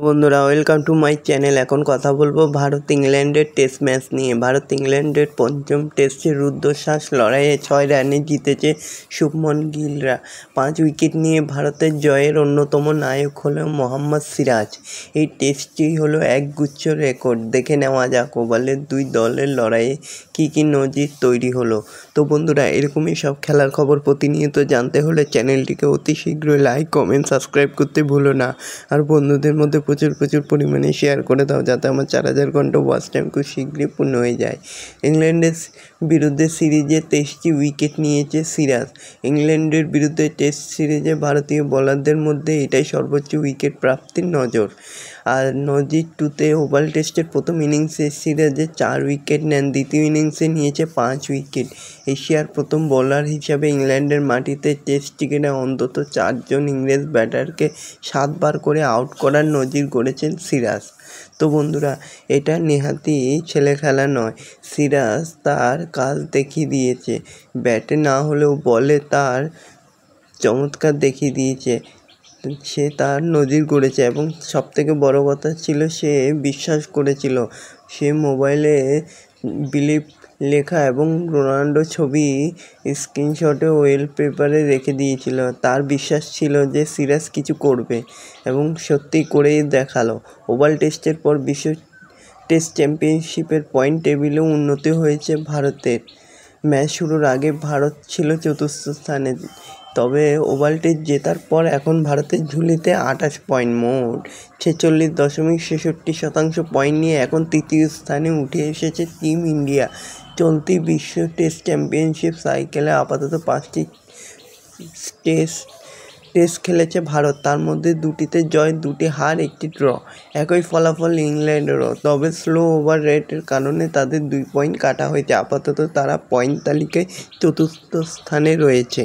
বন্ধুরা welcome to my channel. এখন কথা বলবো ভারত ইংল্যান্ডের টেস্ট ম্যাচ নিয়ে। ভারত ইংল্যান্ডের পঞ্চম টেস্টে রুদ্ধশ্বাস লড়াইয়ে 6 রানে জিতেছে শুভমন গিলরা। 5 উইকেট নিয়ে ভারতের জয়ের অন্যতম নায়ক হলো মোহাম্মদ সিরাজ। এই টেস্টটি হলো একগুচ্ছ রেকর্ড। দেখে নেওয়া যাক ওভালের দুই দলের লড়াইয়ে কী নজির তৈরি হলো। তো বন্ধুরা, এরকমই সব খেলার খবর প্রতিনিয়ত জানতে হলে চ্যানেলটিকে অতি শীঘ্রই লাইক, কমেন্ট, সাবস্ক্রাইব করতে ভুলো না। আর বন্ধুদের মধ্যে প্রচুর পরিমাণে শেয়ার করে দাও, যাতে আমার 4000 ঘন্টা ওয়াচ টাইম খুব শীঘ্রই পূর্ণ হয়ে যায়। ইংল্যান্ডের বিরুদ্ধে সিরিজে 23টি উইকেট নিয়েছে সিরাজ। ইংল্যান্ডের বিরুদ্ধে টেস্ট সিরিজে ভারতীয় বোলারদের মধ্যে এটাই সর্বোচ্চ উইকেট প্রাপ্তির নজর। আর নজির 2তে ওভাল টেস্টের প্রথম ইনিংসে সিরাজে 4 উইকেট নেন, দ্বিতীয় ইনিংসে নিয়েছে 5 উইকেট। এশিয়ার প্রথম বোলার হিসাবে ইংল্যান্ডের মাটিতে টেস্ট ক্রিকেটে অন্তত 4 জন ইংরেজ ব্যাটারকে 7 বার করে আউট করার নজির গড়েছেন সিরাজ। তো বন্ধুরা, এটা নেহাতি ছেলে খেলা নয়। সিরাজ তার কাজ দেখিয়ে দিয়েছে। ব্যাটে না হলেও বলে তার চমৎকার দেখিয়ে দিয়েছে। সে তার নজির গড়েছে এবং সবথেকে বড় কথা ছিল সে বিশ্বাস করেছিল। সে মোবাইলে বিলিভ লেখা এবং রোনাল্ডো ছবি স্ক্রিনশটে ওয়েলপেপারে রেখে দিয়েছিল। তার বিশ্বাস ছিল যে সিরাজ কিছু করবে এবং সত্যি করেই দেখালো। ওভাল টেস্টের পর বিশ্ব টেস্ট চ্যাম্পিয়নশিপের পয়েন্ট টেবিলেও উন্নতি হয়েছে ভারতের। ম্যাচ শুরুর আগে ভারত ছিল 4র্থ স্থানে, তবে ওভাল টেস্ট জেতার পর এখন ভারতের ঝুলিতে 28 পয়েন্ট, মোট 46.63% পয়েন্ট নিয়ে এখন 3য় স্থানে উঠে এসেছে টিম ইন্ডিয়া। চলতি বিশ্ব টেস্ট চ্যাম্পিয়নশিপ সাইকেলে আপাতত 5টি টেস্ট খেলেছে ভারত, তার মধ্যে 2টিতে জয়, 2টি হার, 1টি ড্র। একই ফলাফল ইংল্যান্ডেরও, তবে স্লো ওভার রেটের কারণে তাদের 2 পয়েন্ট কাটা হয়েছে। আপাতত তারা পয়েন্ট তালিকায় 4র্থ স্থানে রয়েছে।